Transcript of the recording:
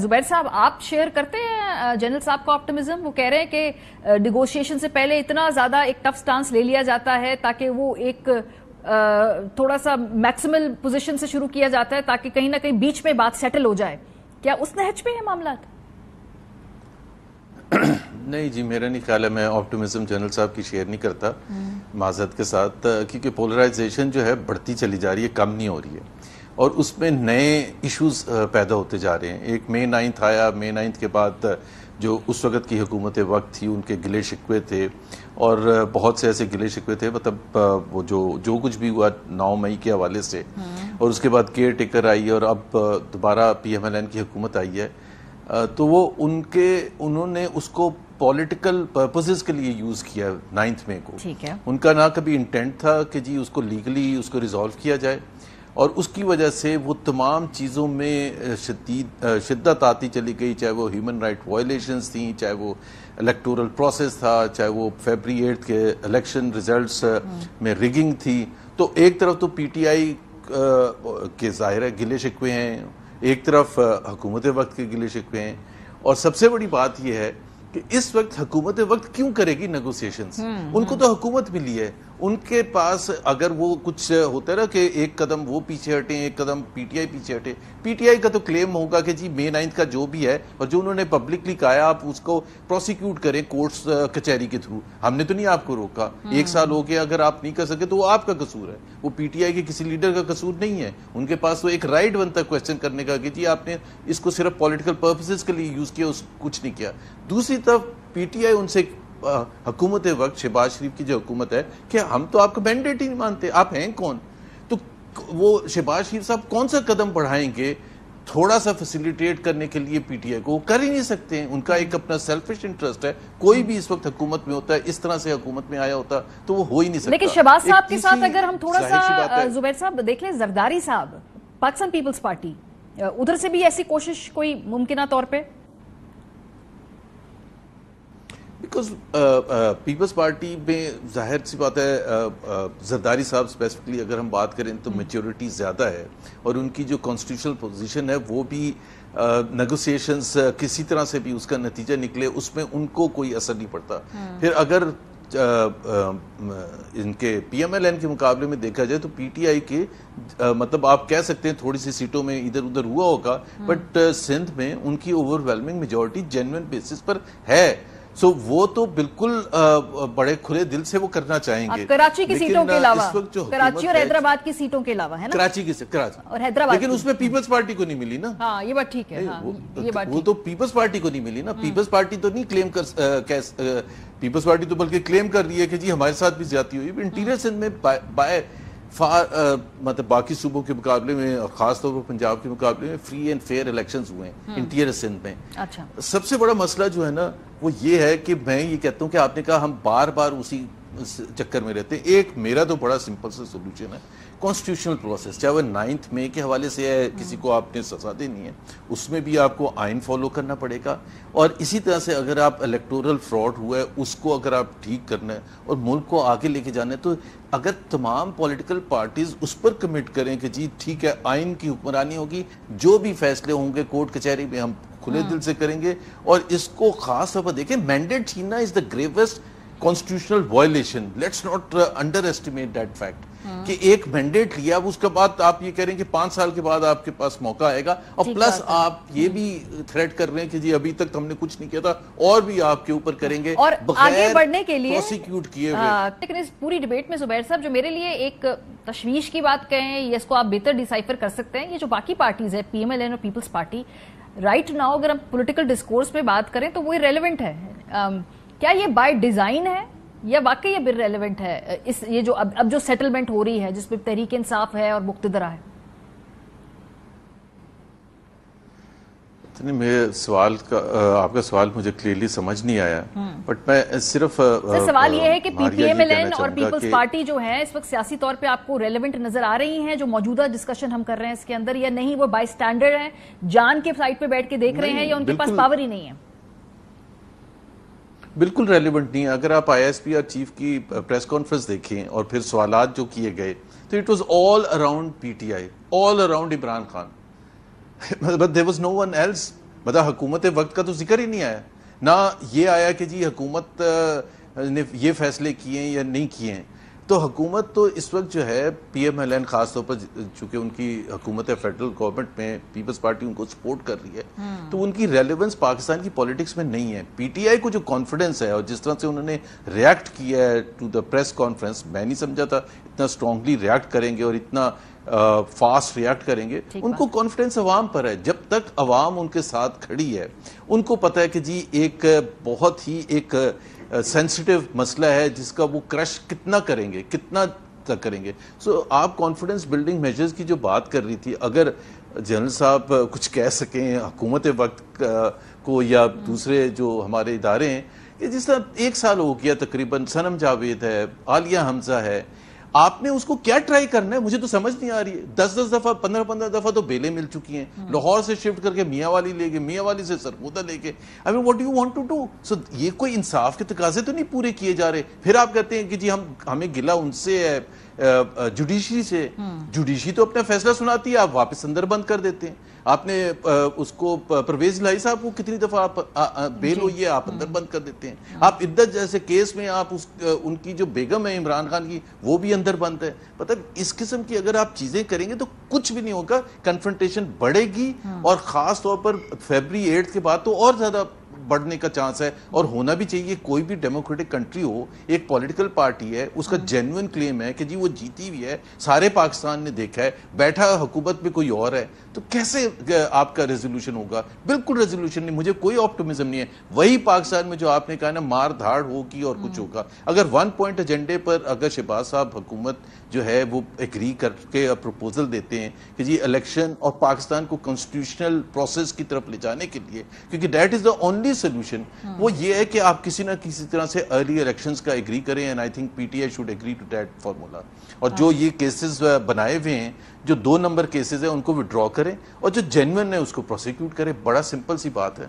زبیر صاحب آپ شیئر کرتے ہیں جنرل صاحب کا آپٹیمزم؟ وہ کہہ رہے ہیں کہ نیگوشیشن سے پہلے اتنا زیادہ ایک ٹف سٹانس لے لیا جاتا ہے تاکہ وہ ایک تھوڑا سا میکسیمل پوزیشن سے شروع کیا جاتا ہے تاکہ کہیں نہ کہیں بیچ میں بات سیٹل ہو جائے. کیا اس نہج پہ ہیں معاملات؟ نہیں جی، میرا نہیں خیال ہے. میں آپٹیمزم جنرل صاحب کی شیئر نہیں کرتا معذرت کے ساتھ، کیونکہ پولرائزیشن جو ہے بڑھتی چلی جا رہی ہے، کم نہیں ہو رہی ہے، اور اس میں نئے ایشوز پیدا ہوتے جا رہے ہیں. ایک مئی 9 آیا، مئی 9 کے بعد جو اس وقت کی حکومت وقت تھی ان کے گلے شکوے تھے، اور بہت سے ایسے گلے شکوے تھے، مطلب وہ جو کچھ بھی ہوا 9 مئی کے حوالے سے، اور اس کے بعد کیئر ٹیکر آئی اور اب دوبارہ پی ایم ایل این کی حکومت آئی ہے، تو وہ انہوں نے اس کو پولیٹیکل پرپزز کے لیے یوز کیا 9 مئی کو. ان کا نہ کبھی انٹینٹ تھا کہ جی اس کو لیگلی اس کو ریزالو کیا جائے، اور اس کی وجہ سے وہ تمام چیزوں میں شدت آتی چلی گئی، چاہے وہ ہیومن رائٹ وائلیشنز تھیں، چاہے وہ الیکٹورل پروسیس تھا، چاہے وہ فیبری 8 کے الیکشن ریزلٹس میں ریگنگ تھی. تو ایک طرف تو پی ٹی آئی کے ظاہر گلے شکوے ہیں، ایک طرف حکومت وقت کے گلے شکوے ہیں، اور سب سے بڑی بات یہ ہے کہ اس وقت حکومت وقت کیوں کرے گی نیگوسیشنز؟ ان کو تو حکومت ملی ہے، ان کے پاس اگر وہ کچھ ہوتا ہے نا کہ ایک قدم وہ پیچھے ہٹیں، ایک قدم پی ٹی آئی پیچھے ہٹے، پی ٹی آئی کا تو کلیم ہوگا کہ جی مئی 9 کا جو بھی ہے اور جو انہوں نے پبلکلی کہا آپ اس کو پروسیکیوٹ کریں کورٹس کچہری کے تھرو. ہم نے تو نہیں آپ کو روکا، 1 سال ہو گیا، اگر آپ نہیں کر سکے تو وہ آپ کا قصور ہے، وہ پی ٹی آئی کے کسی لیڈر کا قصور نہیں ہے. ان کے پاس تو ایک رائٹ بنتا ہے کویسچن کرنے کا کہ جی آپ نے اس کو صرف پولیٹیکل پرپسز کے لیے یوز کیا، کچھ نہیں کیا. دوسری طرف پی ٹی آئی ان سے حکومت وقت شہباز شریف کی جو حکومت ہے کہ ہم تو آپ کا مینڈیٹ ہی نہیں مانتے، آپ ہیں کون؟ تو وہ شہباز شریف صاحب کون سا قدم بڑھائیں گے تھوڑا سا فیسیلیٹیٹ کرنے کے لیے پی ٹی آئی کو؟ وہ کر ہی نہیں سکتے ہیں، ان کا ایک اپنا سیلفش انٹرسٹ ہے. کوئی بھی اس وقت حکومت میں ہوتا ہے، اس طرح سے حکومت میں آیا ہوتا تو وہ ہو ہی نہیں سکتا. لیکن شہباز صاحب کے ساتھ اگر ہم تھوڑا سا زبیر صاحب دیکھ لیں، زرداری صاحب پاکستان پیپلز پارٹی، ادھر سے بھی ایسی کوشش کوئی ممکنہ طور پہ؟ بیکاز پیپلز پارٹی میں ظاہر سی بات ہے، زرداری صاحب اسپیسیفکلی اگر ہم بات کریں تو میچورٹی زیادہ ہے، اور ان کی جو کانسٹیٹیوشنل پوزیشن ہے وہ بھی نیگوسیشنز کسی طرح سے بھی اس کا نتیجہ نکلے اس میں ان کو کوئی اثر نہیں پڑتا. پھر اگر ان کے پی ایم ایل این کے مقابلے میں دیکھا جائے تو پی ٹی آئی کے مطلب آپ کہہ سکتے ہیں تھوڑی سی سیٹوں میں ادھر ادھر ہوا ہوگا، بٹ سندھ میں ان کی overwhelming majority genuine basis پر ہے. سو وہ تو بالکل بڑے کھلے دل سے وہ کرنا چاہیں گے. کراچی کی سیٹوں کے علاوہ، کراچی اور حیدرآباد کی سیٹوں کے علاوہ ہے نا، کراچی اور حیدرآباد، لیکن اس میں پیپلز پارٹی کو نہیں ملی نا. ہاں یہ بات ٹھیک ہے، وہ تو پیپلز پارٹی کو نہیں ملی نا. پیپلز پارٹی تو نہیں کلیم پیپلز پارٹی تو بلکہ کلیم کر رہی ہے کہ جی ہمارے ساتھ بھی زیادتی ہوئی. انٹیریئر سندھ میں مطلب باقی صوبوں کے مقابلے میں اور خاص طور پر پنجاب کے مقابلے میں فری اینڈ فیئر الیکشنز ہوئے ہیں انٹیریئر سندھ میں. سب سے بڑا مسئلہ جو ہے نا وہ یہ ہے کہ میں یہ کہتا ہوں کہ آپ نے کہا ہم بار بار اسی چکر میں رہتے ہیں. ایک میرا تو بڑا سمپل سا سولوشن ہے، کانسٹیٹیوشنل پروسیس، چاہے وہ 9 مئی کے حوالے سے ہے، کسی کو آپ نے سزا دینی ہے اس میں بھی آپ کو آئین فالو کرنا پڑے گا، اور اسی طرح سے اگر آپ الیکٹورل فراڈ ہوا ہے اس کو اگر آپ ٹھیک کرنا ہے اور ملک کو آگے لے کے جانا ہے، تو اگر تمام پولیٹیکل پارٹیز اس پر کمٹ کریں کہ جی ٹھیک ہے آئین کی حکمرانی ہوگی، جو بھی فیصلے ہوں گے کورٹ کچہری میں ہم کھلے دل سے کریں گے. اور اس کو خاص طور پر دیکھیں، مینڈیٹ چھیننا is the gravest constitutional violation. Let's not underestimate that fact. کہ ایک مینڈیٹ لیا، اب اس کے بعد آپ یہ کہہ رہے ہیں کہ 5 سال کے بعد آپ کے پاس موقع آئے گا، اور پلس آپ یہ بھی تھریٹ کر رہے ہیں کہ جی ابھی تک ہم نے کچھ نہیں کیا تھا اور بھی آپ کے اوپر کریں گے، اور آگے بڑھنے کے لیے پروسیکیوٹ کیے ہوئے. لیکن اس پوری ڈیبیٹ میں زبیر صاحب جو میرے لیے ایک تشویش کی بات کہیں، یا اس کو آپ بہتر ڈیسائفر کر سکتے ہیں، یہ جو باقی پارٹیز ہے پی ایم ایل این اور پیپلز پارٹی، رائٹ ناؤ اگر ہم پولیٹیکل ڈسکورس میں بات کریں تو وہ ریلیونٹ ہے. کیا یہ بائی ڈیزائن ہے یا واقعی یہ بر ریلیونٹ ہے؟ یہ جو اب جو سیٹلمنٹ ہو رہی ہے جس میں تحریک انصاف ہے اور مقتدرہ ہے. میرے سوال کا آپ کا سوال مجھے کلیئرلی سمجھ نہیں آیا، بٹ میں صرف سوال یہ ہے کہ پی پی ایم ایل این اور پیپلز پارٹی جو ہے اس وقت سیاسی طور پہ آپ کو ریلیونٹ نظر آ رہی ہیں جو موجودہ ڈسکشن ہم کر رہے ہیں اس کے اندر، یا نہیں وہ بائی سٹینڈرڈ ہیں، جان کے سائٹ پہ بیٹھ کے دیکھ رہے ہیں، یا ان کے پاس پاور ہی نہیں ہے؟ بالکل ریلیونٹ نہیں ہے. اگر آپ I S P R chief کی پریس کانفرنس دیکھیں اور پھر سوالات جو کیے گئے تو it was all around P T I, all around Imran Khan. But there was no one else مطلب حکومت وقت کا تو ذکر ہی نہیں آیا، نہ یہ آیا کہ جی حکومت نے یہ فیصلے کیے ہیں یا نہیں کیے ہیں. تو حکومت تو اس وقت جو ہے پی ایم ایل این خاص طور پر چونکہ ان کی حکومت ہے فیڈرل گورنمنٹ میں، پیپلز پارٹی ان کو سپورٹ کر رہی ہے، تو ان کی ریلیونس پاکستان کی پالیٹکس میں نہیں ہے. پی ٹی آئی کو جو کانفیڈنس ہے اور جس طرح سے انہوں نے ریاکٹ کیا ہے ٹو دا پریس کانفرنس، میں نہیں سمجھا تھا اتنا اسٹرانگلی ریاکٹ کریں گے اور اتنا فاسٹ ریاکٹ کریں گے. ان کو کانفیڈنس عوام پر ہے. جب تک عوام ان کے ساتھ کھڑی ہے، ان کو پتہ ہے کہ جی ایک بہت ہی ایک سینسٹیو مسئلہ ہے جس کا وہ کرش کتنا کریں گے، کتنا تک کریں گے. سو آپ کانفیڈنس بلڈنگ میجرز کی جو بات کر رہی تھی، اگر جنرل صاحب کچھ کہہ سکیں حکومت وقت کو یا دوسرے جو ہمارے ادارے ہیں، کہ جس طرح 1 سال ہو گیا تقریباً، صنم جاوید ہے، عالیہ حمزہ ہے، آپ نے اس کو کیا ٹرائی کرنا ہے؟ مجھے تو سمجھ نہیں آ رہی ہے. 10 دفعہ 15 دفعہ تو بیلیں مل چکی ہیں. لاہور سے شفٹ کر کے میاں والی لے گئے، میاں والی سے سرگودا لے کے. I mean, what do you want to do? So یہ کوئی انصاف کے تقاضے تو نہیں پورے کیے جا رہے. پھر آپ کہتے ہیں کہ جی ہمیں گلہ ان سے ہے، جوڈیشری سے. جوڈیشری تو اپنا فیصلہ سناتی ہے، آپ واپس اندر بند کر دیتے ہیں. آپ نے اس کو پرویز الہی صاحب کو کتنی دفعہ بیل ہوئی ہے، آپ اندر بند کر دیتے ہیں. آپ عدت جیسے کیس میں آپ ان کی جو بیگم ہے عمران خان کی، وہ بھی اندر بند ہے. مطلب اس قسم کی اگر آپ چیزیں کریں گے تو کچھ بھی نہیں ہوگا. کنفرنٹیشن بڑھے گی اور خاص طور پر فیبری 8 کے بعد تو اور زیادہ بڑھنے کا چانس ہے. اور ہونا بھی چاہیے. کوئی بھی ڈیموکریٹک کنٹری ہو، ایک پولیٹیکل پارٹی ہے، اس کا جینوئن کلیم ہے کہ جی وہ جیتی ہوئی ہے، سارے پاکستان نے دیکھا ہے، بیٹھا حکومت میں کوئی اور ہے، تو کیسے آپ کا ریزولوشن ہوگا؟ بالکل ریزولوشن نہیں. مجھے کوئی آپٹیمزم نہیں ہے. وہی پاکستان میں جو آپ نے کہا نا مار دھاڑ ہوگی اور کچھ ہوگا. اگر 1 پوائنٹ ایجنڈے پر اگر شہباز صاحب حکومت جو ہے وہ ایگری کر کے پروپوزل دیتے ہیں کہ جی الیکشن اور پاکستان کو کانسٹیٹیوشنل پروسیس کی طرف لے جانے کے لیے، کیونکہ that is the only solution, وہ یہ ہے کہ آپ کسی نہ کسی طرح سے ارلی الیکشنز کا ایگری کریں. And I think P T I should agree to that formula. اور جو یہ کیسز بنائے ہوئے ہیں، جو 2 نمبر کیسز ہیں، ان کو وڈرا کریں اور جو جینوئن ہے اس کو پروسیکیوٹ کریں. بڑا سمپل سی بات ہے.